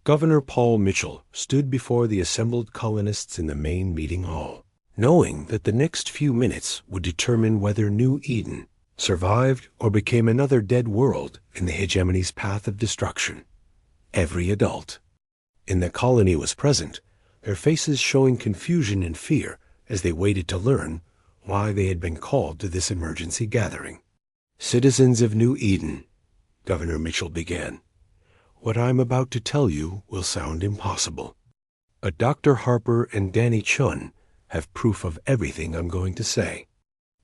Governor Paul Mitchell stood before the assembled colonists in the main meeting hall, knowing that the next few minutes would determine whether New Eden survived or became another dead world in the hegemony's path of destruction. Every adult in the colony was present, their faces showing confusion and fear as they waited to learn why they had been called to this emergency gathering. "Citizens of New Eden," Governor Mitchell began, "what I'm about to tell you will sound impossible. But Dr. Harper and Danny Chun have proof of everything I'm going to say."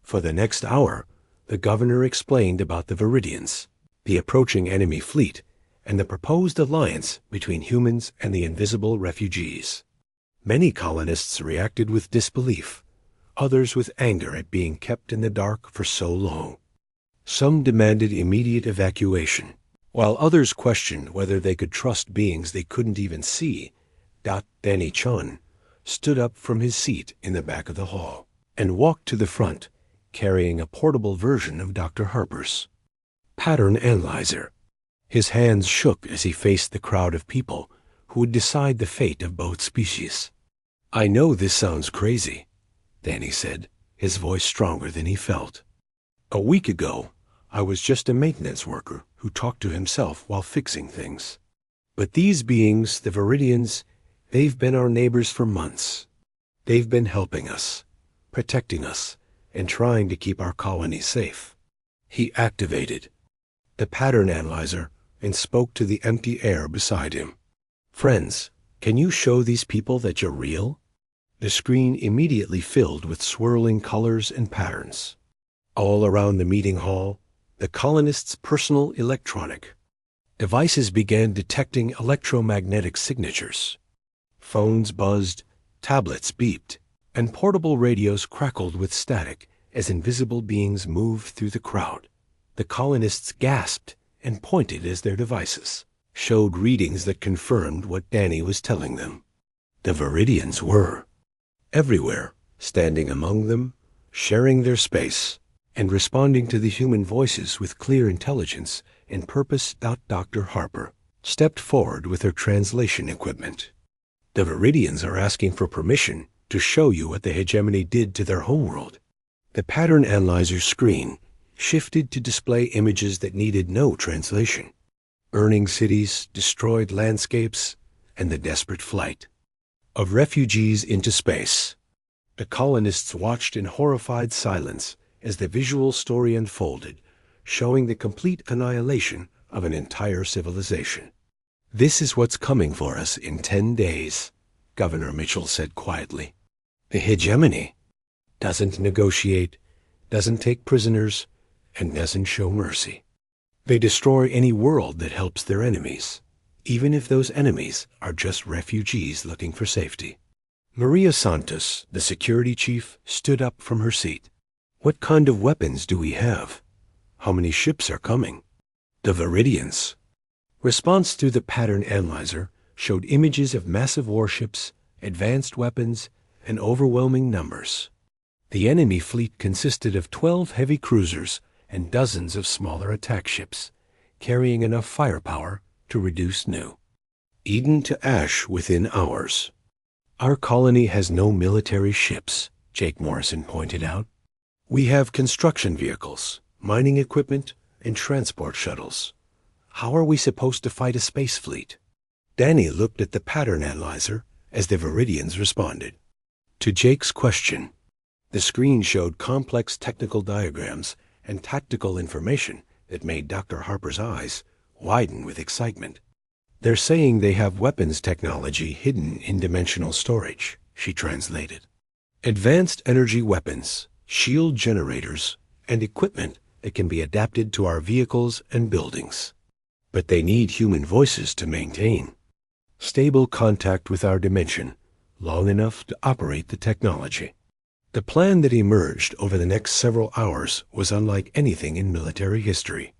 For the next hour, the governor explained about the Viridians, the approaching enemy fleet, and the proposed alliance between humans and the invisible refugees. Many colonists reacted with disbelief, others with anger at being kept in the dark for so long. Some demanded immediate evacuation, while others questioned whether they could trust beings they couldn't even see. Danny Chun stood up from his seat in the back of the hall and walked to the front, carrying a portable version of Dr. Harper's pattern analyzer. His hands shook as he faced the crowd of people who would decide the fate of both species. "I know this sounds crazy," Danny said, his voice stronger than he felt. "A week ago, I was just a maintenance worker who talked to himself while fixing things. But these beings, the Viridians, they've been our neighbors for months. They've been helping us, protecting us, and trying to keep our colony safe." He activated the pattern analyzer and spoke to the empty air beside him. "Friends, can you show these people that you're real?" The screen immediately filled with swirling colors and patterns. All around the meeting hall, the colonists' personal electronic devices began detecting electromagnetic signatures. Phones buzzed, tablets beeped, and portable radios crackled with static as invisible beings moved through the crowd. The colonists gasped and pointed as their devices showed readings that confirmed what Danny was telling them. The Viridians were everywhere, standing among them, sharing their space, and responding to the human voices with clear intelligence and purpose. Dr. Harper stepped forward with her translation equipment. "The Viridians are asking for permission to show you what the hegemony did to their homeworld." The pattern analyzer screen shifted to display images that needed no translation: burning cities, destroyed landscapes, and the desperate flight of refugees into space. The colonists watched in horrified silence as the visual story unfolded, showing the complete annihilation of an entire civilization. "This is what's coming for us in 10 days, Governor Mitchell said quietly. "The hegemony doesn't negotiate, doesn't take prisoners, and doesn't show mercy. They destroy any world that helps their enemies, even if those enemies are just refugees looking for safety." Maria Santos, the security chief, stood up from her seat. "What kind of weapons do we have? How many ships are coming?" "The Viridians." Response through the pattern analyzer showed images of massive warships, advanced weapons, and overwhelming numbers. The enemy fleet consisted of 12 heavy cruisers and dozens of smaller attack ships, carrying enough firepower to reduce New Eden to ash within hours. "Our colony has no military ships," Jake Morrison pointed out. "We have construction vehicles, mining equipment, and transport shuttles. How are we supposed to fight a space fleet?" Danny looked at the pattern analyzer as the Viridians responded. To Jake's question, the screen showed complex technical diagrams and tactical information that made Dr. Harper's eyes widen with excitement. "They're saying they have weapons technology hidden in dimensional storage," she translated. "Advanced energy weapons, shield generators, and equipment that can be adapted to our vehicles and buildings. But they need human voices to maintain stable contact with our dimension long enough to operate the technology." The plan that emerged over the next several hours was unlike anything in military history.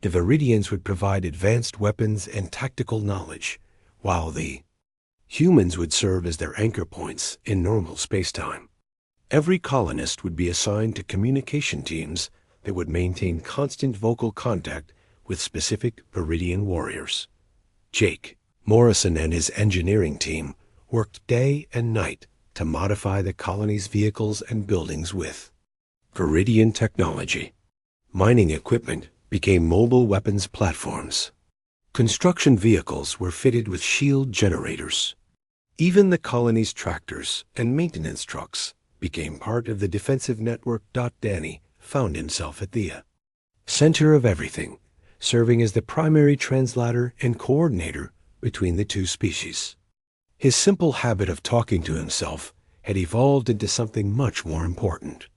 The Viridians would provide advanced weapons and tactical knowledge, while the humans would serve as their anchor points in normal spacetime. Every colonist would be assigned to communication teams that would maintain constant vocal contact with specific Viridian warriors. Jake, Morrison and his engineering team worked day and night to modify the colony's vehicles and buildings with Viridian technology. Mining equipment became mobile weapons platforms. Construction vehicles were fitted with shield generators. Even the colony's tractors and maintenance trucks became part of the defensive network. Danny found himself at the center of everything, serving as the primary translator and coordinator between the two species. His simple habit of talking to himself had evolved into something much more important.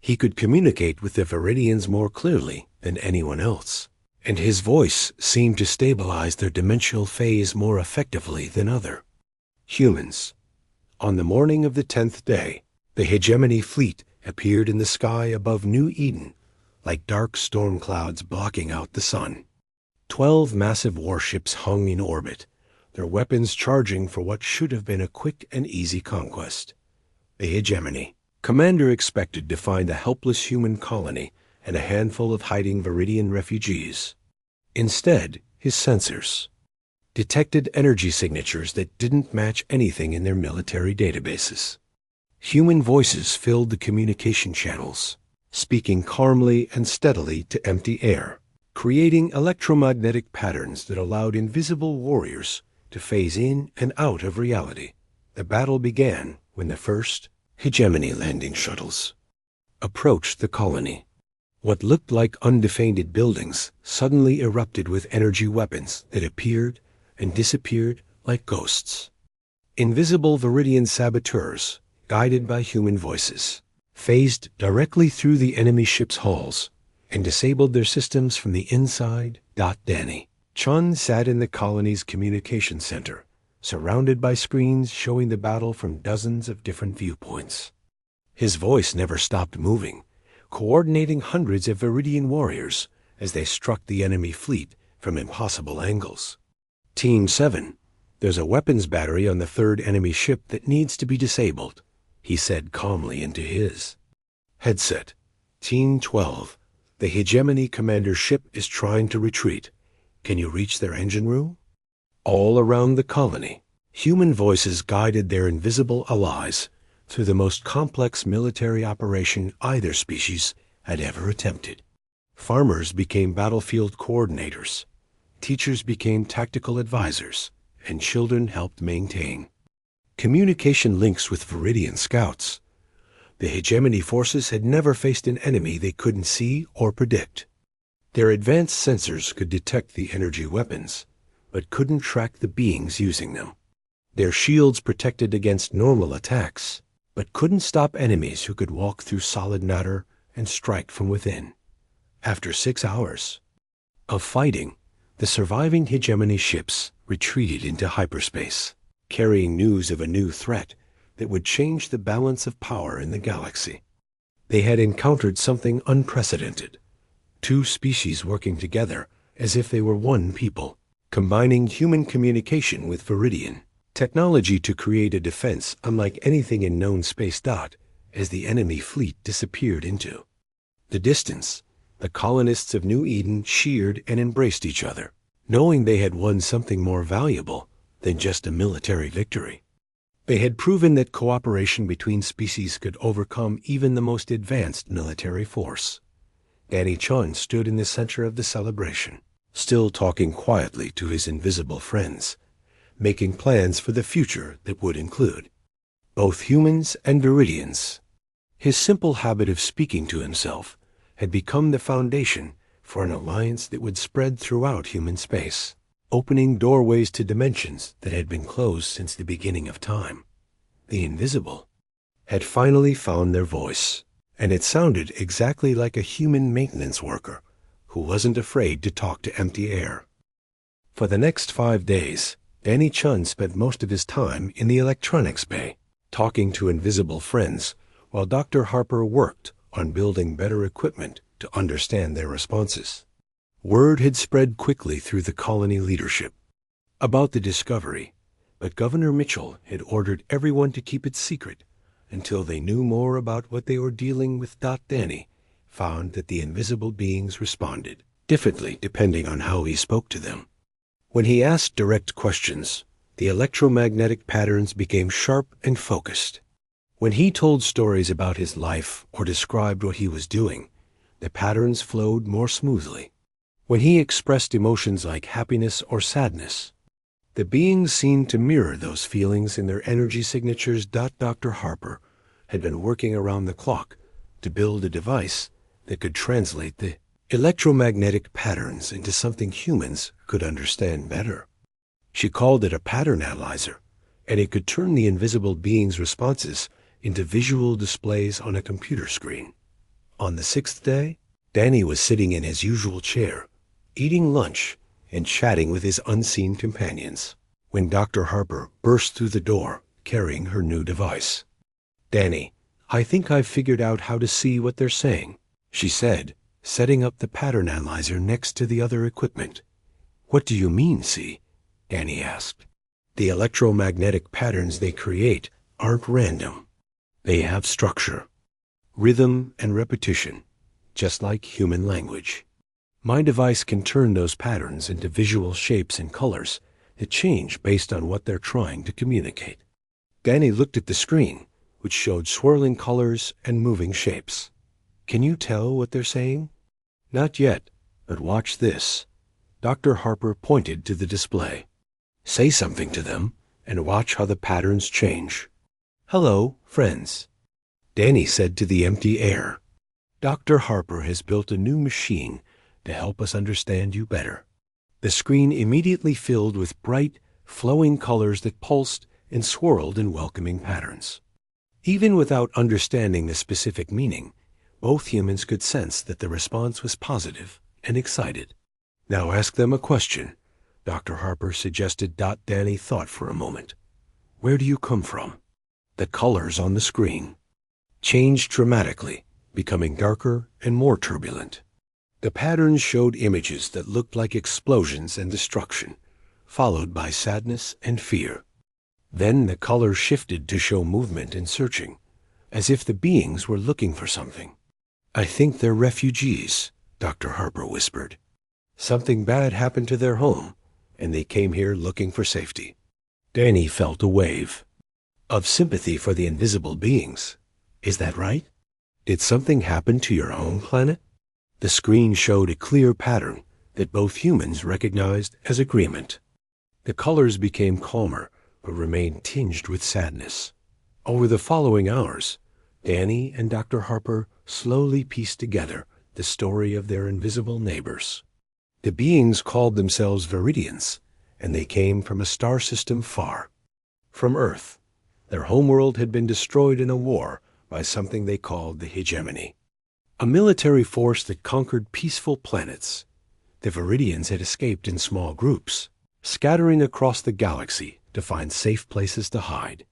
He could communicate with the Viridians more clearly than anyone else, and his voice seemed to stabilize their dimensional phase more effectively than other humans. On the morning of the 10th day, the hegemony fleet appeared in the sky above New Eden, like dark storm clouds blocking out the sun. 12 massive warships hung in orbit, their weapons charging for what should have been a quick and easy conquest. The hegemony commander expected to find a helpless human colony and a handful of hiding Viridian refugees. Instead, his sensors detected energy signatures that didn't match anything in their military databases. Human voices filled the communication channels, speaking calmly and steadily to empty air, creating electromagnetic patterns that allowed invisible warriors to phase in and out of reality. The battle began when the first hegemony landing shuttles approached the colony. What looked like undefended buildings suddenly erupted with energy weapons that appeared and disappeared like ghosts. Invisible Viridian saboteurs, guided by human voices, phased directly through the enemy ship's hulls and disabled their systems from the inside. Danny Chun sat in the colony's communication center, surrounded by screens showing the battle from dozens of different viewpoints. His voice never stopped moving, coordinating hundreds of Viridian warriors as they struck the enemy fleet from impossible angles. Team 7, there's a weapons battery on the third enemy ship that needs to be disabled, he said calmly into his headset. Team 12, the hegemony commander's ship is trying to retreat. Can you reach their engine room? All around the colony, human voices guided their invisible allies through the most complex military operation either species had ever attempted. Farmers became battlefield coordinators, teachers became tactical advisors, and children helped maintain communication links with Viridian scouts. The hegemony forces had never faced an enemy they couldn't see or predict. Their advanced sensors could detect the energy weapons, but couldn't track the beings using them. Their shields protected against normal attacks, but couldn't stop enemies who could walk through solid matter and strike from within. After 6 hours of fighting, the surviving hegemony ships retreated into hyperspace, carrying news of a new threat that would change the balance of power in the galaxy. They had encountered something unprecedented, 2 species working together as if they were one people, combining human communication with Viridian technology to create a defense unlike anything in known space. As the enemy fleet disappeared into the distance, the colonists of New Eden cheered and embraced each other, knowing they had won something more valuable than just a military victory. They had proven that cooperation between species could overcome even the most advanced military force. Danny Chun stood in the center of the celebration, still talking quietly to his invisible friends, making plans for the future that would include both humans and Viridians. His simple habit of speaking to himself had become the foundation for an alliance that would spread throughout human space, opening doorways to dimensions that had been closed since the beginning of time. The invisible had finally found their voice, and it sounded exactly like a human maintenance worker who wasn't afraid to talk to empty air. For the next 5 days, Danny Chun spent most of his time in the electronics bay, talking to invisible friends, while Dr. Harper worked on building better equipment to understand their responses. Word had spread quickly through the colony leadership about the discovery, but Governor Mitchell had ordered everyone to keep it secret until they knew more about what they were dealing with. Danny found that the invisible beings responded differently depending on how he spoke to them. When he asked direct questions, the electromagnetic patterns became sharp and focused. When he told stories about his life or described what he was doing, the patterns flowed more smoothly. When he expressed emotions like happiness or sadness, the beings seemed to mirror those feelings in their energy signatures. Dr. Harper had been working around the clock to build a device that could translate the electromagnetic patterns into something humans could understand better. She called it a pattern analyzer, and it could turn the invisible beings' responses into visual displays on a computer screen. On the 6th day, Danny was sitting in his usual chair, eating lunch and chatting with his unseen companions, when Dr. Harper burst through the door carrying her new device. "Danny, I think I've figured out how to see what they're saying," she said, setting up the pattern analyzer next to the other equipment. "What do you mean, see?" Danny asked. "The electromagnetic patterns they create aren't random. They have structure, rhythm, and repetition, just like human language. My device can turn those patterns into visual shapes and colors that change based on what they're trying to communicate." Danny looked at the screen, which showed swirling colors and moving shapes. "Can you tell what they're saying?" "Not yet, but watch this." Dr. Harper pointed to the display. "Say something to them and watch how the patterns change." "Hello, friends," Danny said to the empty air. "Dr. Harper has built a new machine to help us understand you better." The screen immediately filled with bright, flowing colors that pulsed and swirled in welcoming patterns. Even without understanding the specific meaning, both humans could sense that the response was positive and excited. "Now ask them a question," Dr. Harper suggested. Danny thought for a moment. "Where do you come from?" The colors on the screen changed dramatically, becoming darker and more turbulent. The patterns showed images that looked like explosions and destruction, followed by sadness and fear. Then the colors shifted to show movement and searching, as if the beings were looking for something. "I think they're refugees," Dr. Harper whispered. "Something bad happened to their home, and they came here looking for safety." Danny felt a wave of sympathy for the invisible beings. "Is that right? Did something happen to your own planet?" The screen showed a clear pattern that both humans recognized as agreement. The colors became calmer, but remained tinged with sadness. Over the following hours, Danny and Dr. Harper slowly pieced together the story of their invisible neighbors. The beings called themselves Viridians, and they came from a star system far from Earth. Their homeworld had been destroyed in a war by something they called the hegemony, a military force that conquered peaceful planets. The Viridians had escaped in small groups, scattering across the galaxy to find safe places to hide.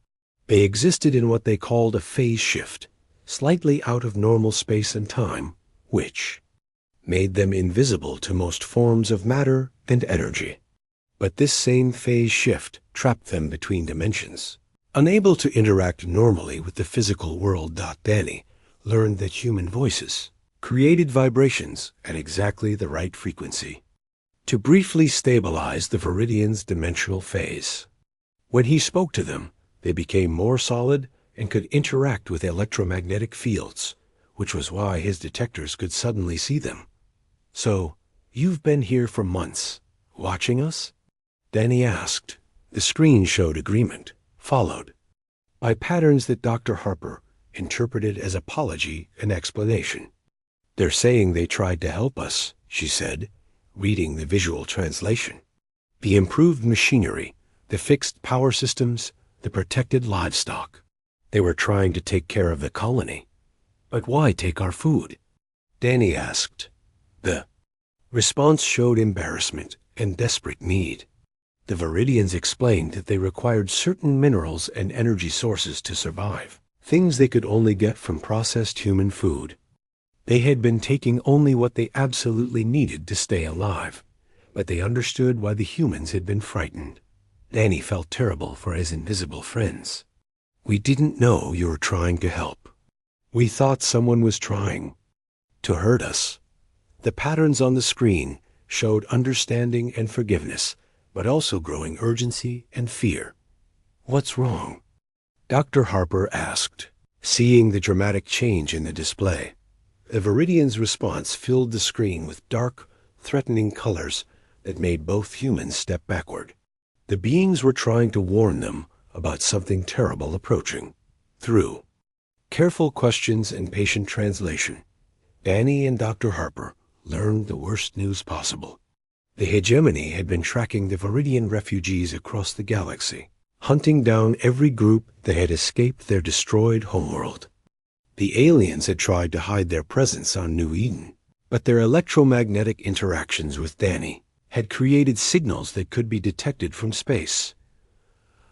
They existed in what they called a phase shift, slightly out of normal space and time, which made them invisible to most forms of matter and energy. But this same phase shift trapped them between dimensions. Unable to interact normally with the physical world, Danny learned that human voices created vibrations at exactly the right frequency to briefly stabilize the Viridians' dimensional phase. When he spoke to them, they became more solid and could interact with electromagnetic fields, which was why his detectors could suddenly see them. "So, you've been here for months, watching us?" Danny asked. The screen showed agreement, followed by patterns that Dr. Harper interpreted as apology and explanation. "They're saying they tried to help us," she said, reading the visual translation. "The improved machinery, the fixed power systems, the protected livestock. They were trying to take care of the colony. But why take our food?" Danny asked. The response showed embarrassment and desperate need. The Viridians explained that they required certain minerals and energy sources to survive, things they could only get from processed human food. They had been taking only what they absolutely needed to stay alive, but they understood why the humans had been frightened. Danny felt terrible for his invisible friends. "We didn't know you were trying to help. We thought someone was trying to hurt us." The patterns on the screen showed understanding and forgiveness, but also growing urgency and fear. "What's wrong?" Dr. Harper asked, seeing the dramatic change in the display. The Viridian's response filled the screen with dark, threatening colors that made both humans step backward. The beings were trying to warn them about something terrible approaching. Through careful questions and patient translation, Danny and Dr. Harper learned the worst news possible. The hegemony had been tracking the Viridian refugees across the galaxy, hunting down every group that had escaped their destroyed homeworld. The aliens had tried to hide their presence on New Eden, but their electromagnetic interactions with Danny had created signals that could be detected from space.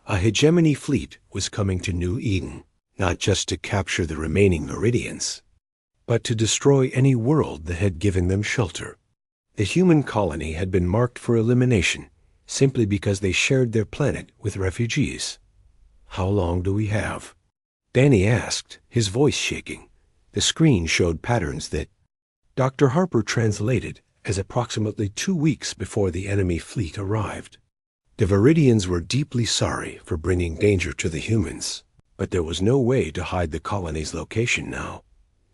A hegemony fleet was coming to New Eden, not just to capture the remaining Viridians, but to destroy any world that had given them shelter. The human colony had been marked for elimination simply because they shared their planet with refugees. "How long do we have?" Danny asked, his voice shaking. The screen showed patterns that Dr. Harper translated as approximately 2 weeks before the enemy fleet arrived. The Viridians were deeply sorry for bringing danger to the humans, but there was no way to hide the colony's location now.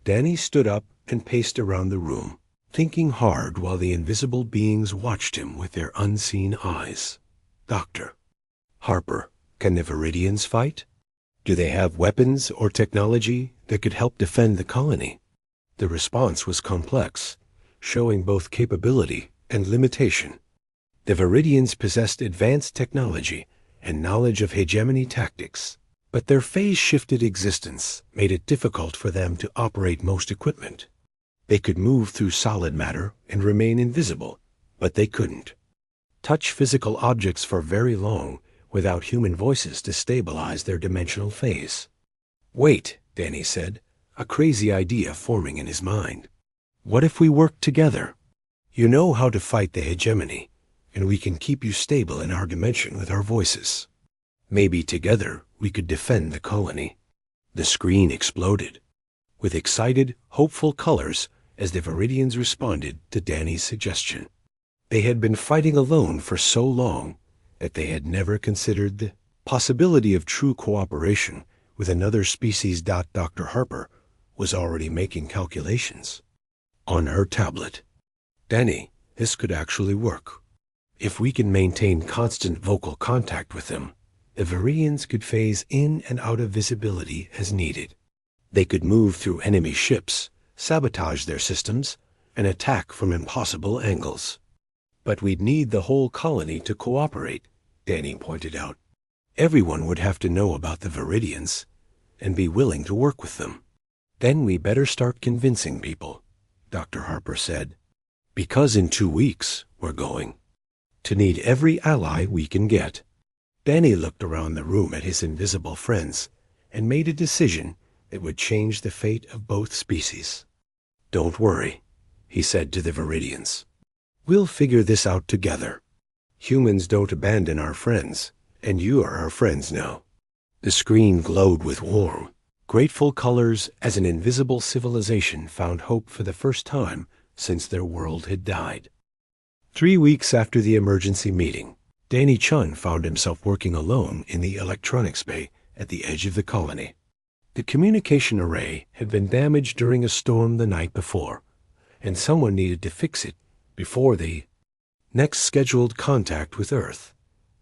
Danny stood up and paced around the room, thinking hard while the invisible beings watched him with their unseen eyes. "Dr. Harper, can the Viridians fight? Do they have weapons or technology that could help defend the colony?" The response was complex, showing both capability and limitation. The Viridians possessed advanced technology and knowledge of hegemony tactics, but their phase-shifted existence made it difficult for them to operate most equipment. They could move through solid matter and remain invisible, but they couldn't touch physical objects for very long without human voices to stabilize their dimensional phase. "Wait," Danny said, a crazy idea forming in his mind. "What if we work together? You know how to fight the hegemony, and we can keep you stable in our dimension with our voices. Maybe together we could defend the colony." The screen exploded with excited, hopeful colors as the Viridians responded to Danny's suggestion. They had been fighting alone for so long that they had never considered the possibility of true cooperation with another species. Dr. Harper was already making calculations on her tablet. "Danny, this could actually work. If we can maintain constant vocal contact with them, the Viridians could phase in and out of visibility as needed. They could move through enemy ships, sabotage their systems, and attack from impossible angles. But we'd need the whole colony to cooperate," Danny pointed out. "Everyone would have to know about the Viridians and be willing to work with them." "Then we better start convincing people," Dr. Harper said, "because in 2 weeks we're going to need every ally we can get." Danny looked around the room at his invisible friends and made a decision that would change the fate of both species. "Don't worry," he said to the Viridians. "We'll figure this out together. Humans don't abandon our friends, and you are our friends now." The screen glowed with warm, grateful colors as an invisible civilization found hope for the first time since their world had died. 3 weeks after the emergency meeting, Danny Chun found himself working alone in the electronics bay at the edge of the colony. The communication array had been damaged during a storm the night before, and someone needed to fix it before the next scheduled contact with Earth.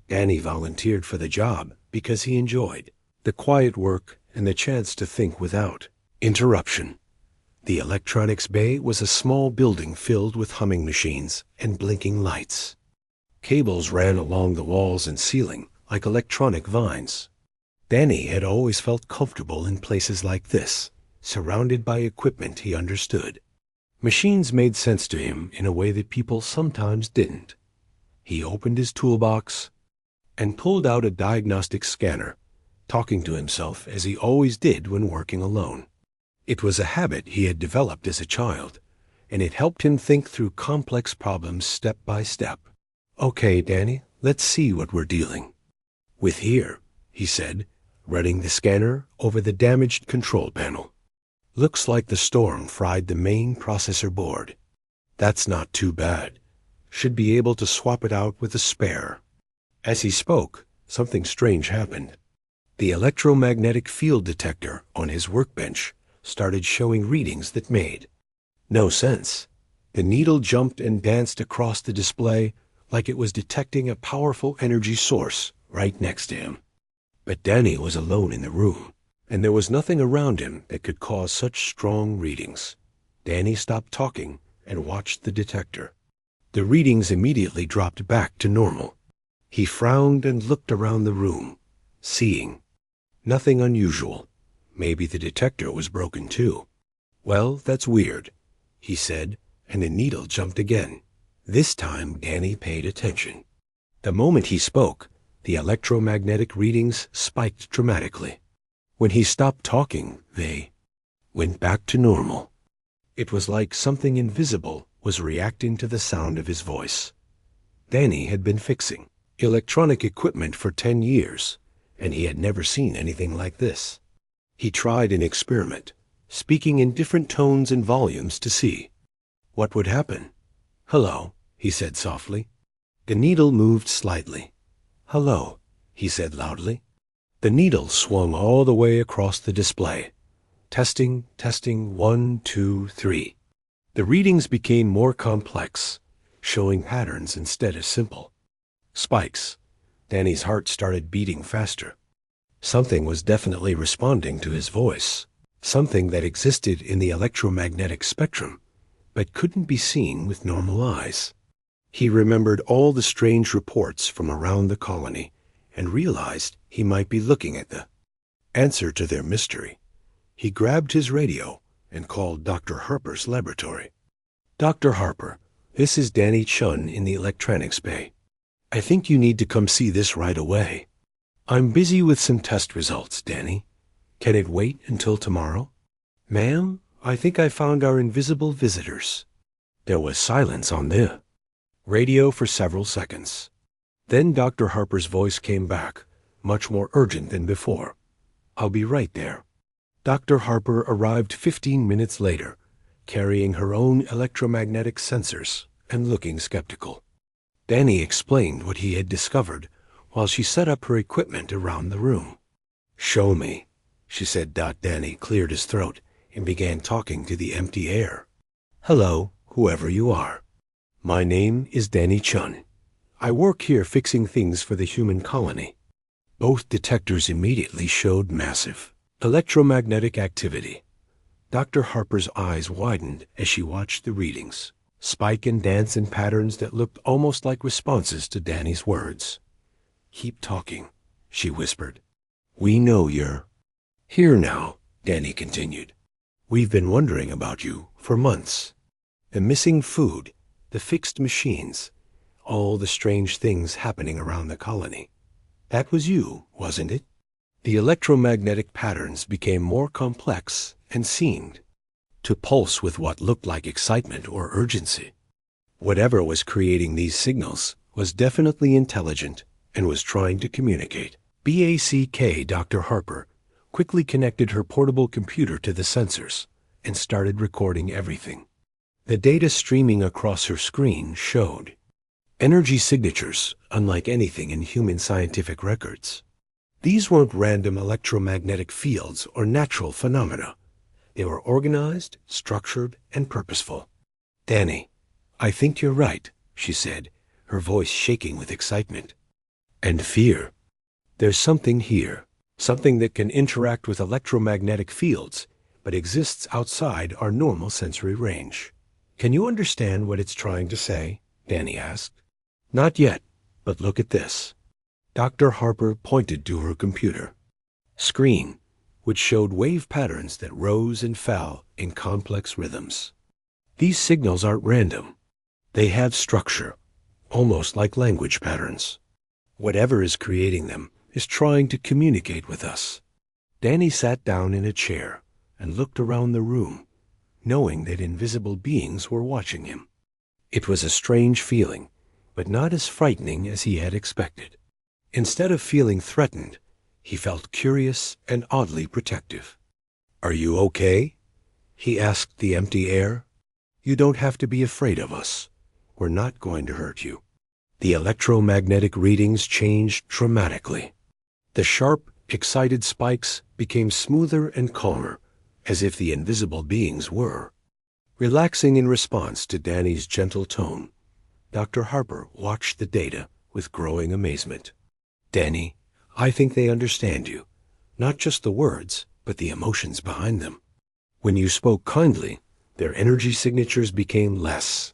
Danny volunteered for the job because he enjoyed the quiet work and the chance to think without interruption. The electronics bay was a small building filled with humming machines and blinking lights. Cables ran along the walls and ceiling like electronic vines. Danny had always felt comfortable in places like this, surrounded by equipment he understood. Machines made sense to him in a way that people sometimes didn't. He opened his toolbox and pulled out a diagnostic scanner, talking to himself as he always did when working alone. It was a habit he had developed as a child, and it helped him think through complex problems step by step. "Okay, Danny, let's see what we're dealing with here," he said, running the scanner over the damaged control panel. "Looks like the storm fried the main processor board. That's not too bad. Should be able to swap it out with a spare." As he spoke, something strange happened. The electromagnetic field detector on his workbench started showing readings that made no sense. The needle jumped and danced across the display like it was detecting a powerful energy source right next to him. But Danny was alone in the room, and there was nothing around him that could cause such strong readings. Danny stopped talking and watched the detector. The readings immediately dropped back to normal. He frowned and looked around the room, seeing nothing unusual. Maybe the detector was broken too. "Well, that's weird," he said, and the needle jumped again. This time Danny paid attention. The moment he spoke, the electromagnetic readings spiked dramatically. When he stopped talking, they went back to normal. It was like something invisible was reacting to the sound of his voice. Danny had been fixing electronic equipment for 10 years, and he had never seen anything like this. He tried an experiment, speaking in different tones and volumes to see what would happen. "Hello," he said softly. The needle moved slightly. "Hello," he said loudly. The needle swung all the way across the display. Testing, testing, 1, 2, 3. The readings became more complex, showing patterns instead of simple spikes. Danny's heart started beating faster. Something was definitely responding to his voice, something that existed in the electromagnetic spectrum, but couldn't be seen with normal eyes. He remembered all the strange reports from around the colony and realized he might be looking at the answer to their mystery. He grabbed his radio and called Dr. Harper's laboratory. "Dr. Harper, this is Danny Chun in the electronics bay. I think you need to come see this right away." "I'm busy with some test results, Danny. Can it wait until tomorrow?" "Ma'am, I think I found our invisible visitors." There was silence on the radio for several seconds. Then Dr. Harper's voice came back, much more urgent than before. "I'll be right there." Dr. Harper arrived 15 minutes later, carrying her own electromagnetic sensors and looking skeptical. Danny explained what he had discovered while she set up her equipment around the room. "Show me," she said. Danny cleared his throat and began talking to the empty air. "Hello, whoever you are. My name is Danny Chun. I work here fixing things for the human colony." Both detectors immediately showed massive electromagnetic activity. Dr. Harper's eyes widened as she watched the readings, spike and dance in patterns that looked almost like responses to Danny's words. "Keep talking," she whispered. "We know you're here now," Danny continued. "We've been wondering about you for months. The missing food, the fixed machines, all the strange things happening around the colony. That was you, wasn't it?" The electromagnetic patterns became more complex and seemed to pulse with what looked like excitement or urgency. Whatever was creating these signals was definitely intelligent and was trying to communicate. Dr. Harper quickly connected her portable computer to the sensors and started recording everything. The data streaming across her screen showed energy signatures unlike anything in human scientific records. These weren't random electromagnetic fields or natural phenomena. They were organized, structured, and purposeful. "Danny, I think you're right," she said, her voice shaking with excitement and fear. "There's something here, something that can interact with electromagnetic fields, but exists outside our normal sensory range." "Can you understand what it's trying to say?" Danny asked. "Not yet, but look at this." Dr. Harper pointed to her computer screen, which showed wave patterns that rose and fell in complex rhythms. "These signals aren't random. They have structure, almost like language patterns. Whatever is creating them is trying to communicate with us." Danny sat down in a chair and looked around the room, knowing that invisible beings were watching him. It was a strange feeling, but not as frightening as he had expected. Instead of feeling threatened, he felt curious and oddly protective. "Are you okay?" he asked the empty air. "You don't have to be afraid of us. We're not going to hurt you." The electromagnetic readings changed dramatically. The sharp, excited spikes became smoother and calmer, as if the invisible beings were. Relaxing in response to Danny's gentle tone, Dr. Harper watched the data with growing amazement. "Danny, I think they understand you. Not just the words, but the emotions behind them. When you spoke kindly, their energy signatures became less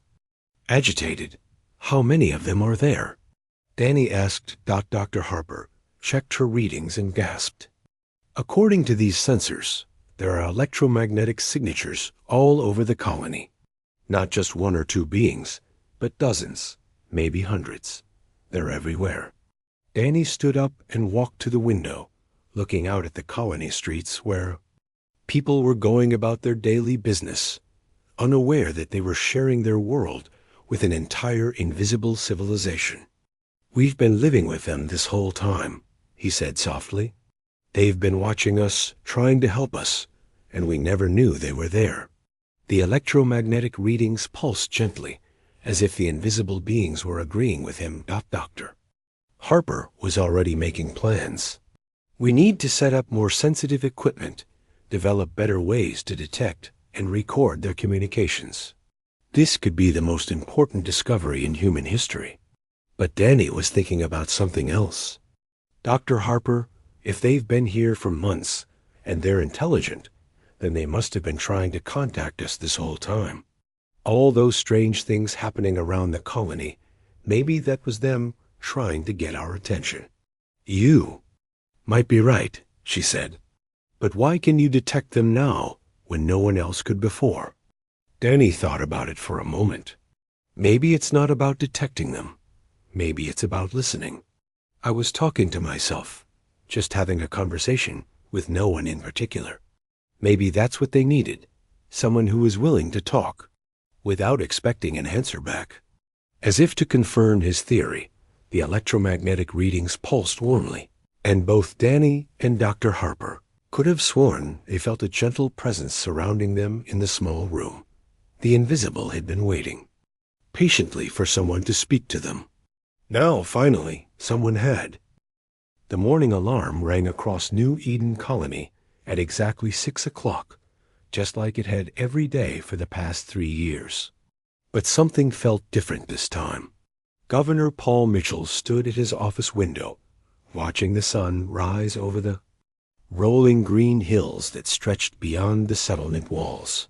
agitated. How many of them are there?" Danny asked. Dr. Harper checked her readings and gasped. "According to these sensors, there are electromagnetic signatures all over the colony. Not just one or two beings, but dozens, maybe hundreds. They're everywhere." Danny stood up and walked to the window, looking out at the colony streets where people were going about their daily business, unaware that they were sharing their world with an entire invisible civilization. "We've been living with them this whole time," he said softly. "They've been watching us, trying to help us, and we never knew they were there." The electromagnetic readings pulsed gently, as if the invisible beings were agreeing with him. Dr. Harper was already making plans. "We need to set up more sensitive equipment, develop better ways to detect and record their communications. This could be the most important discovery in human history." But Danny was thinking about something else. "Dr. Harper, if they've been here for months and they're intelligent, then they must have been trying to contact us this whole time. All those strange things happening around the colony, maybe that was them trying to get our attention." "You might be right," she said. "But why can you detect them now when no one else could before?" Danny thought about it for a moment. "Maybe it's not about detecting them. Maybe it's about listening. I was talking to myself, just having a conversation with no one in particular. Maybe that's what they needed, someone who was willing to talk, without expecting an answer back." As if to confirm his theory, the electromagnetic readings pulsed warmly, and both Danny and Dr. Harper could have sworn they felt a gentle presence surrounding them in the small room. The invisible had been waiting patiently for someone to speak to them. Now, finally, someone had. The morning alarm rang across New Eden Colony at exactly 6 o'clock, just like it had every day for the past 3 years. But something felt different this time. Governor Paul Mitchell stood at his office window, watching the sun rise over the rolling green hills that stretched beyond the settlement walls.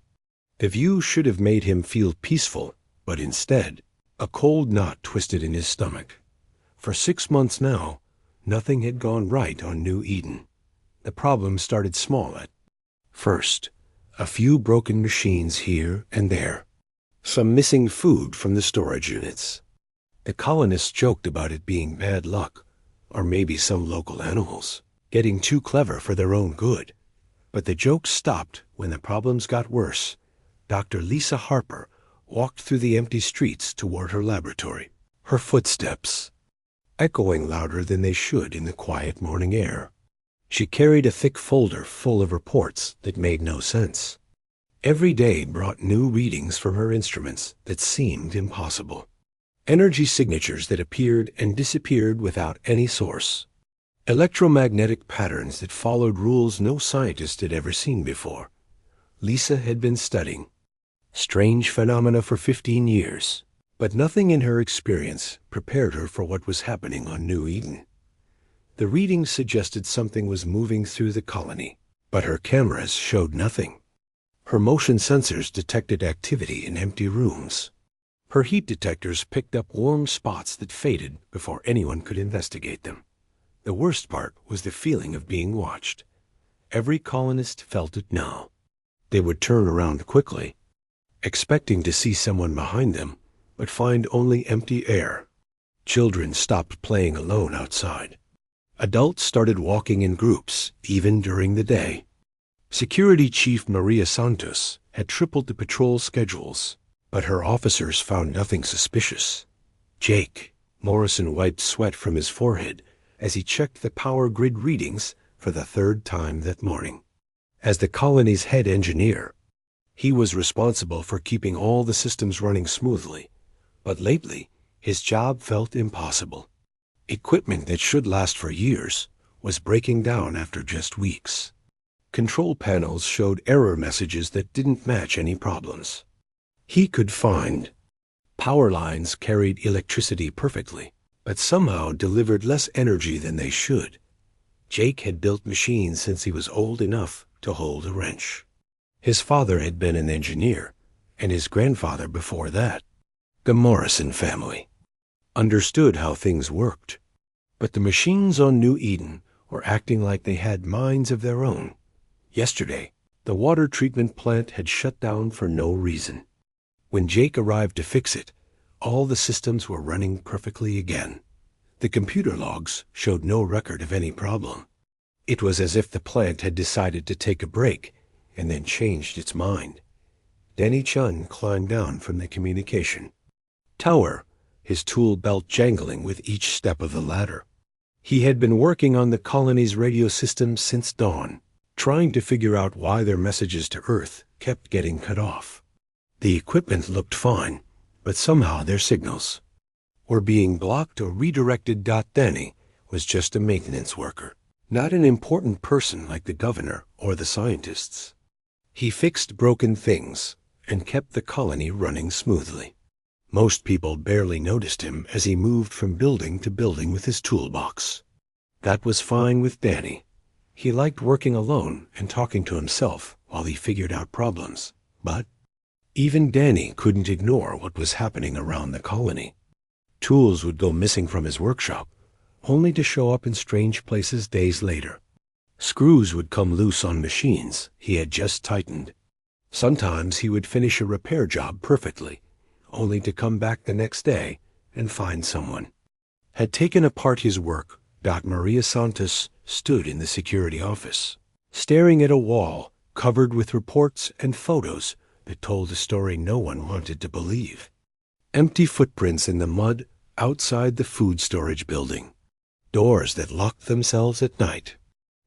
The view should have made him feel peaceful, but instead, a cold knot twisted in his stomach. For 6 months now, nothing had gone right on New Eden. The problem started small at first. A few broken machines here and there. Some missing food from the storage units. The colonists joked about it being bad luck, or maybe some local animals getting too clever for their own good. But the jokes stopped when the problems got worse. Dr. Lisa Harper walked through the empty streets toward her laboratory, her footsteps echoing louder than they should in the quiet morning air. She carried a thick folder full of reports that made no sense. Every day brought new readings from her instruments that seemed impossible. Energy signatures that appeared and disappeared without any source. Electromagnetic patterns that followed rules no scientist had ever seen before. Lisa had been studying strange phenomena for 15 years, but nothing in her experience prepared her for what was happening on New Eden. The readings suggested something was moving through the colony, but her cameras showed nothing. Her motion sensors detected activity in empty rooms. Her heat detectors picked up warm spots that faded before anyone could investigate them. The worst part was the feeling of being watched. Every colonist felt it now. They would turn around quickly, expecting to see someone behind them, but find only empty air. Children stopped playing alone outside. Adults started walking in groups, even during the day. Security Chief Maria Santos had tripled the patrol schedules, but her officers found nothing suspicious. Jake Morrison wiped sweat from his forehead as he checked the power grid readings for the 3rd time that morning. As the colony's head engineer, he was responsible for keeping all the systems running smoothly, but lately His job felt impossible. Equipment that should last for years was breaking down after just weeks. Control panels showed error messages that didn't match any problems. He could find power lines carried electricity perfectly, but somehow delivered less energy than they should. Jake had built machines since he was old enough to hold a wrench. His father had been an engineer, and his grandfather before that. The Morrison family understood how things worked, but the machines on New Eden were acting like they had minds of their own. Yesterday, the water treatment plant had shut down for no reason. When Jake arrived to fix it, all the systems were running perfectly again. The computer logs showed no record of any problem. It was as if the plant had decided to take a break and then changed its mind. Danny Chun climbed down from the communication tower, his tool belt jangling with each step of the ladder. He had been working on the colony's radio system since dawn, trying to figure out why their messages to Earth kept getting cut off. The equipment looked fine, but somehow their signals were being blocked or redirected. Danny was just a maintenance worker, not an important person like the governor or the scientists. He fixed broken things and kept the colony running smoothly. Most people barely noticed him as he moved from building to building with his toolbox. That was fine with Danny. He liked working alone and talking to himself while he figured out problems. But even Danny couldn't ignore what was happening around the colony. Tools would go missing from his workshop, only to show up in strange places days later. Screws would come loose on machines he had just tightened. Sometimes he would finish a repair job perfectly, only to come back the next day and find someone had taken apart his work. Maria Santos stood in the security office, staring at a wall covered with reports and photos that told a story no one wanted to believe. Empty footprints in the mud outside the food storage building, doors that locked themselves at night,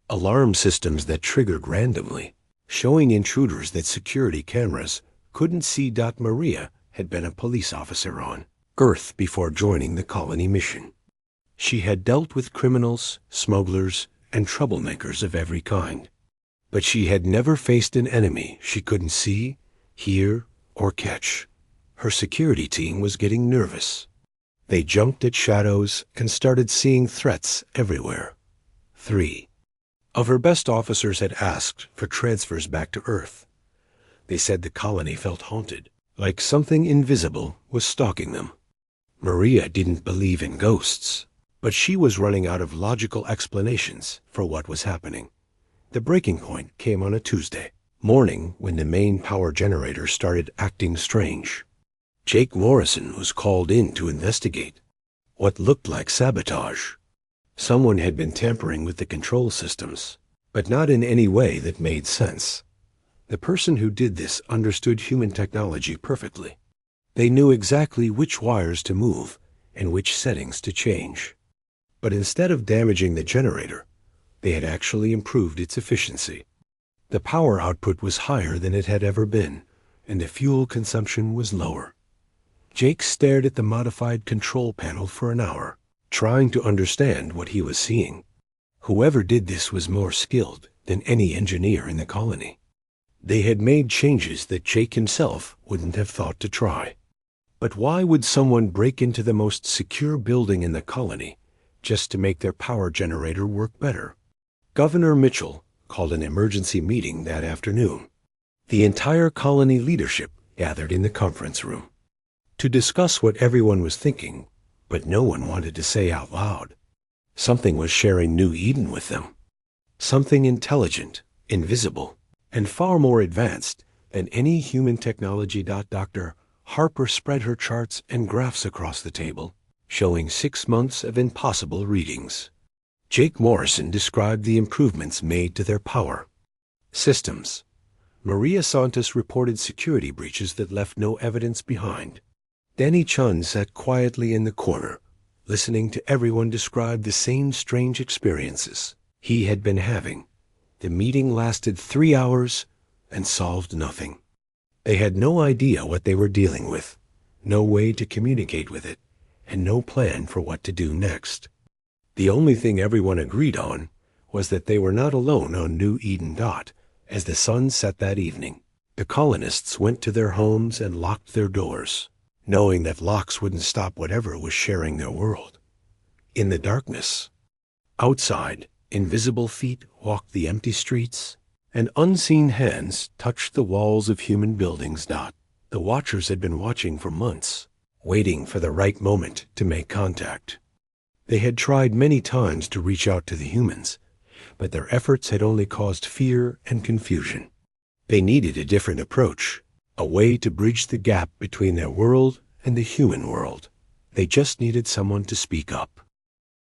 alarm systems that triggered randomly, showing intruders that security cameras couldn't see. Maria had been a police officer on Earth before joining the colony mission. She had dealt with criminals, smugglers, and troublemakers of every kind, but she had never faced an enemy she couldn't see, hear, or catch. Her security team was getting nervous. They jumped at shadows and started seeing threats everywhere. 3 of her best officers had asked for transfers back to Earth. They said the colony felt haunted, like something invisible was stalking them. Maria didn't believe in ghosts, but she was running out of logical explanations for what was happening. The breaking point came on a Tuesday morning when the main power generator started acting strange. Jake Morrison was called in to investigate what looked like sabotage. Someone had been tampering with the control systems, but not in any way that made sense. The person who did this understood human technology perfectly. They knew exactly which wires to move and which settings to change. But instead of damaging the generator, they had actually improved its efficiency. The power output was higher than it had ever been, and the fuel consumption was lower. Jake stared at the modified control panel for an hour, trying to understand what he was seeing. Whoever did this was more skilled than any engineer in the colony. They had made changes that Jake himself wouldn't have thought to try. But why would someone break into the most secure building in the colony just to make their power generator work better? Governor Mitchell called an emergency meeting that afternoon. The entire colony leadership gathered in the conference room to discuss what everyone was thinking, but no one wanted to say out loud. Something was sharing New Eden with them. Something intelligent, invisible, and far more advanced than any human technology. Dr. Harper spread her charts and graphs across the table, showing 6 months of impossible readings. Jake Morrison described the improvements made to their power systems. Maria Santos reported security breaches that left no evidence behind. Danny Chun sat quietly in the corner, listening to everyone describe the same strange experiences he had been having. The meeting lasted 3 hours and solved nothing. They had no idea what they were dealing with, no way to communicate with it, and no plan for what to do next. The only thing everyone agreed on was that they were not alone on New Eden Dot. As the sun set that evening, the colonists went to their homes and locked their doors, knowing that locks wouldn't stop whatever was sharing their world. In the darkness, outside, invisible feet walked the empty streets, and unseen hands touched the walls of human buildings. The Watchers had been watching for months, waiting for the right moment to make contact. They had tried many times to reach out to the humans, but their efforts had only caused fear and confusion. They needed a different approach, a way to bridge the gap between their world and the human world. They just needed someone to speak up.